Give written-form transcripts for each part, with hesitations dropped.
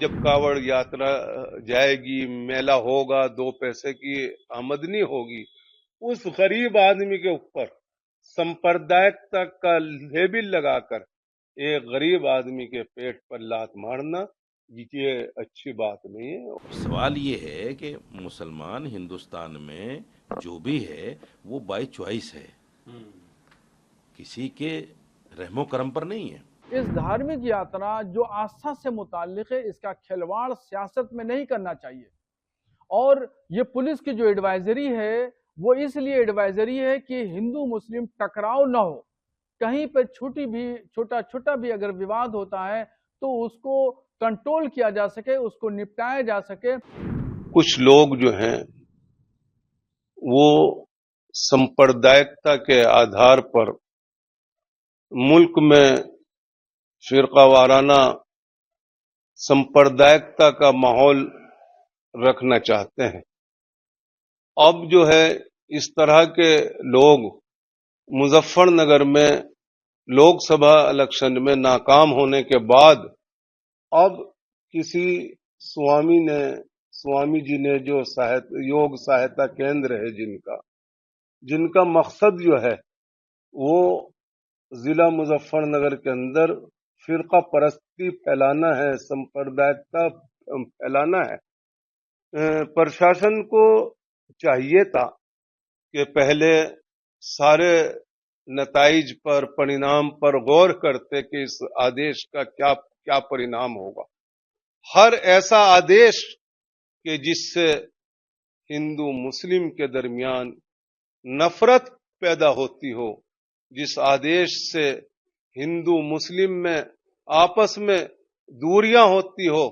जब कावड़ यात्रा जाएगी, मेला होगा, दो पैसे की आमदनी होगी, उस गरीब आदमी के ऊपर सांप्रदायिकता का लेबिल लगाकर एक गरीब आदमी के पेट पर लात मारना, ये अच्छी बात नहीं है। सवाल ये है कि मुसलमान हिंदुस्तान में जो भी है वो बाय चॉइस है, किसी के रहमो करम पर नहीं है। इस धार्मिक यात्रा जो आस्था से मुताल्लिक है, इसका खिलवाड़ सियासत में नहीं करना चाहिए। और ये पुलिस की जो एडवाइजरी है वो इसलिए एडवाइजरी है कि हिंदू मुस्लिम टकराव ना हो। कहीं पर छोटा छोटा भी अगर विवाद होता है तो उसको कंट्रोल किया जा सके, उसको निपटाया जा सके। कुछ लोग जो हैं वो सांप्रदायिकता के आधार पर मुल्क में फिरका वाराना सांप्रदायिकता का माहौल रखना चाहते हैं। अब जो है इस तरह के लोग मुजफ्फरनगर में लोकसभा इलेक्शन में नाकाम होने के बाद अब किसी स्वामी जी ने जो योग सहायता केंद्र है जिनका मकसद जो है वो जिला मुजफ्फरनगर के अंदर फिरका परस्ती फैलाना है, सांप्रदायिकता फैलाना है। प्रशासन को चाहिए था कि पहले सारे नताइज पर, परिणाम पर गौर करते कि इस आदेश का क्या क्या परिणाम होगा। हर ऐसा आदेश कि जिससे हिंदू मुस्लिम के दरमियान नफरत पैदा होती हो, जिस आदेश से हिंदू मुस्लिम में आपस में दूरियां होती हो,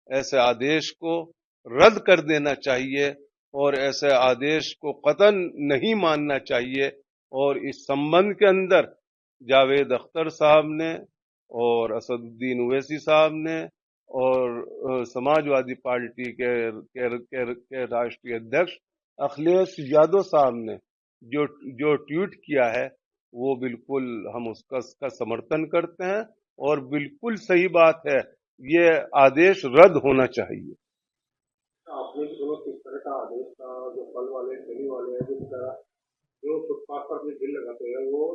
ऐसे आदेश को रद्द कर देना चाहिए और ऐसे आदेश को कतन नहीं मानना चाहिए। और इस संबंध के अंदर जावेद अख्तर साहब ने और असदुद्दीन ओवैसी साहब ने और समाजवादी पार्टी के राष्ट्रीय अध्यक्ष अखिलेश यादव साहब ने जो ट्वीट किया है वो बिल्कुल हम उसका समर्थन करते हैं और बिल्कुल सही बात है, ये आदेश रद्द होना चाहिए। आपने सुनो किस तरह का आदेश था, जो फल वाले ठेली वाले हैं, जिस तरह जो फुटपाथ पर अपनी भीड़ लगाते हैं वो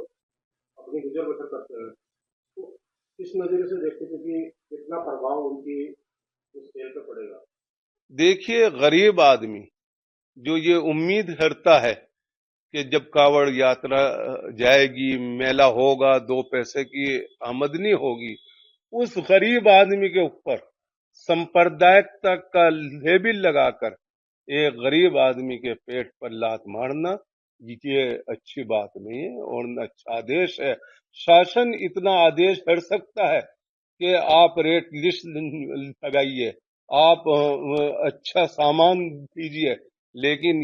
अपनी गुजर बसर करते हैं, तो इस नजरिए से देखते थे कि कितना प्रभाव उनकी उस खेल पे पड़ेगा। देखिए, गरीब आदमी जो ये उम्मीद करता है कि जब कावड़ यात्रा जाएगी, मेला होगा, दो पैसे की आमदनी होगी, उस गरीब आदमी के ऊपर सांप्रदायिकता का लेबिल लगाकर एक गरीब आदमी के पेट पर लात मारना, ये अच्छी बात नहीं है और न अच्छा आदेश है। शासन इतना आदेश कर सकता है कि आप रेट लिस्ट लगाइए, आप अच्छा सामान दीजिए, लेकिन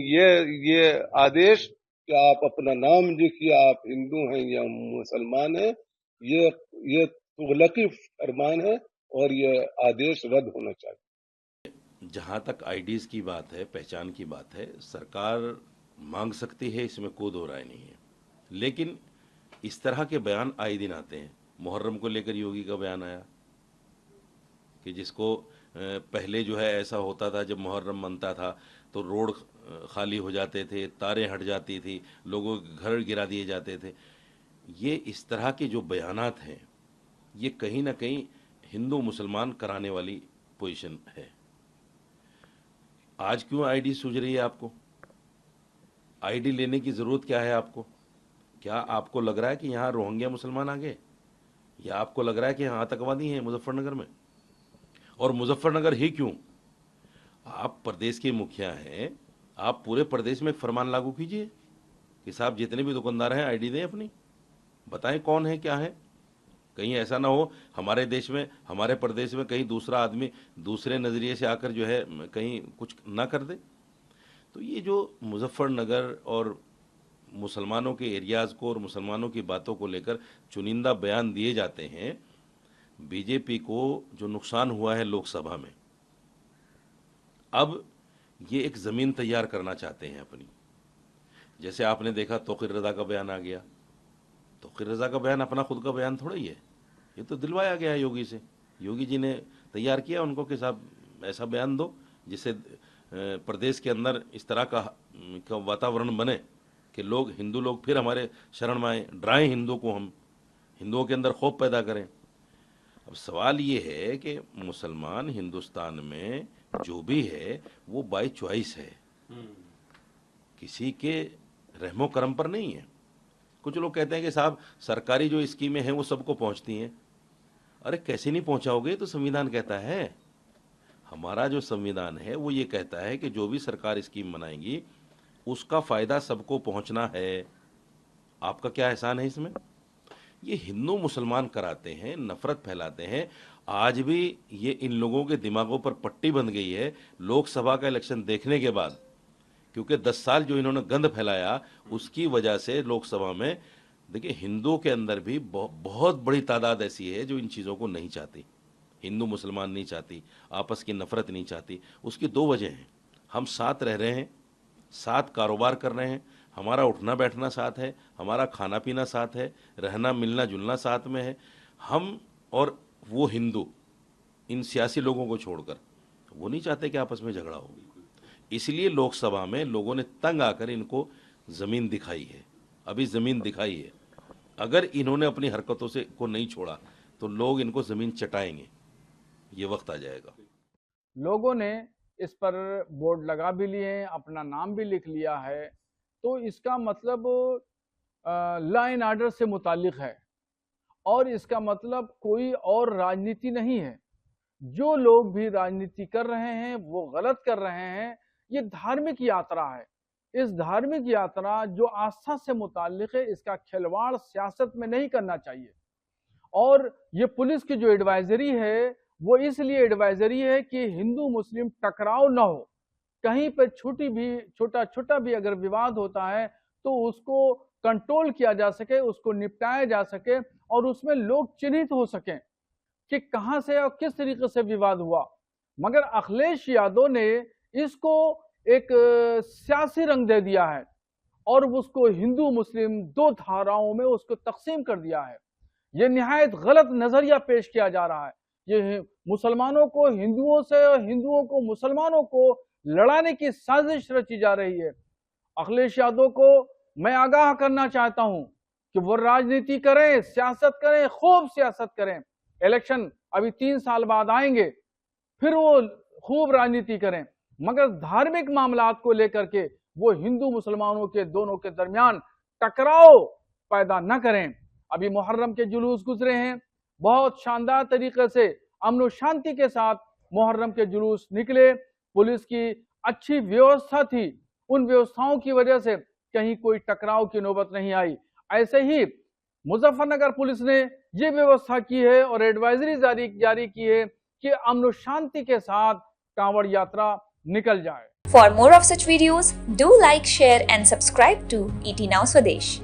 ये आदेश कि आप अपना नाम लिखिए, आप हिंदू हैं या मुसलमान हैं, ये तुगलकी फरमान है और ये आदेश रद्द होना चाहिए। जहाँ तक आईडीज की बात है, पहचान की बात है, सरकार मांग सकती है, इसमें कोई दो राय नहीं है। लेकिन इस तरह के बयान आए दिन आते हैं। मुहर्रम को लेकर योगी का बयान आया कि जिसको पहले जो है ऐसा होता था, जब मुहर्रम मनता था तो रोड खाली हो जाते थे, तारें हट जाती थी, लोगों के घर गिरा दिए जाते थे। ये इस तरह के जो बयानात हैं, ये कहीं ना कहीं हिंदू मुसलमान कराने वाली पोजीशन है। आज क्यों आईडी सूझ रही है आपको? आईडी लेने की ज़रूरत क्या है आपको? क्या आपको लग रहा है कि यहाँ रोहिंग्या मुसलमान आ गए, या आपको लग रहा है कि यहाँ आतंकवादी हैं मुजफ्फरनगर में? और मुजफ्फरनगर ही क्यों? आप प्रदेश के मुखिया हैं, आप पूरे प्रदेश में फरमान लागू कीजिए कि साहब जितने भी दुकानदार हैं आईडी दें अपनी, बताएं कौन है क्या है। कहीं ऐसा ना हो हमारे देश में, हमारे प्रदेश में कहीं दूसरा आदमी दूसरे नज़रिए से आकर जो है कहीं कुछ ना कर दे। तो ये जो मुजफ्फरनगर और मुसलमानों के एरियाज़ को और मुसलमानों की बातों को लेकर चुनिंदा बयान दिए जाते हैं, बीजेपी को जो नुकसान हुआ है लोकसभा में, अब ये एक ज़मीन तैयार करना चाहते हैं अपनी। जैसे आपने देखा तौक़ीर रज़ा का बयान आ गया। तौक़ीर रज़ा का बयान अपना खुद का बयान थोड़ा ही है, ये तो दिलवाया गया है योगी से। योगी जी ने तैयार किया उनको कि साहब ऐसा बयान दो जिससे प्रदेश के अंदर इस तरह का वातावरण बने कि लोग, हिंदू लोग फिर हमारे शरण में आए, डराएं हिंदू को, हम हिंदुओं के अंदर खौफ पैदा करें। अब सवाल ये है कि मुसलमान हिंदुस्तान में जो भी है वो बाय चॉइस है, किसी के रहमो करम पर नहीं है। कुछ लोग कहते हैं कि साहब सरकारी जो स्कीमें हैं वो सबको पहुंचती हैं। अरे कैसे नहीं पहुंचाओगे, तो संविधान कहता है, हमारा जो संविधान है वो ये कहता है कि जो भी सरकार स्कीम बनाएगी उसका फायदा सबको पहुंचना है। आपका क्या एहसान है इसमें? ये हिंदू मुसलमान कराते हैं, नफरत फैलाते हैं। आज भी ये इन लोगों के दिमागों पर पट्टी बंध गई है लोकसभा का इलेक्शन देखने के बाद, क्योंकि 10 साल जो इन्होंने गंद फैलाया उसकी वजह से लोकसभा में, देखिए हिंदुओं के अंदर भी बहुत बड़ी तादाद ऐसी है जो इन चीज़ों को नहीं चाहती। हिंदू मुसलमान नहीं चाहती, आपस की नफरत नहीं चाहती। उसकी 2 वजह हैं। हम साथ रह रहे हैं, साथ कारोबार कर रहे हैं, हमारा उठना बैठना साथ है, हमारा खाना पीना साथ है, रहना मिलना जुलना साथ में है। हम और वो हिंदू, इन सियासी लोगों को छोड़कर, वो नहीं चाहते कि आपस में झगड़ा हो। इसलिए लोकसभा में लोगों ने तंग आकर इनको ज़मीन दिखाई है, अभी ज़मीन दिखाई है। अगर इन्होंने अपनी हरकतों से को नहीं छोड़ा तो लोग इनको ज़मीन चटाएंगे, ये वक्त आ जाएगा। लोगों ने इस पर बोर्ड लगा भी लिए हैं, अपना नाम भी लिख लिया है, तो इसका मतलब लॉ एंड ऑर्डर से मुताल्लिक है और इसका मतलब कोई और राजनीति नहीं है। जो लोग भी राजनीति कर रहे हैं वो गलत कर रहे हैं। ये धार्मिक यात्रा है। इस धार्मिक यात्रा जो आस्था से मुताल्लिक है, इसका खिलवाड़ सियासत में नहीं करना चाहिए। और ये पुलिस की जो एडवाइजरी है वो इसलिए एडवाइजरी है कि हिंदू मुस्लिम टकराव ना हो। कहीं पर छोटा भी अगर विवाद होता है तो उसको कंट्रोल किया जा सके, उसको निपटाया जा सके और उसमें लोग चिन्हित हो सकें कि कहां से और किस तरीके से विवाद हुआ। मगर अखिलेश यादव ने इसको एक सियासी रंग दे दिया है और उसको हिंदू मुस्लिम 2 धाराओं में उसको तकसीम कर दिया है। यह निहायत गलत नजरिया पेश किया जा रहा है। ये मुसलमानों को हिंदुओं से और हिंदुओं को मुसलमानों को लड़ाने की साजिश रची जा रही है। अखिलेश यादव को मैं आगाह करना चाहता हूं कि वो राजनीति करें, सियासत करें, खूब सियासत करें। इलेक्शन अभी 3 साल बाद आएंगे, फिर वो खूब राजनीति करें, मगर धार्मिक मामलात को लेकर के वो हिंदू मुसलमानों के दोनों के दरमियान टकराव पैदा न करें। अभी मुहर्रम के जुलूस गुजरे हैं, बहुत शानदार तरीके से अमन और शांति के साथ मुहर्रम के जुलूस निकले। पुलिस की अच्छी व्यवस्था थी, उन व्यवस्थाओं की वजह से कहीं कोई टकराव की नौबत नहीं आई। ऐसे ही मुजफ्फरनगर पुलिस ने ये व्यवस्था की है और एडवाइजरी जारी की है कि अमन और शांति के साथ कांवड़ यात्रा निकल जाए। For more of such videos, do like, share and subscribe to ET Now Swadesh.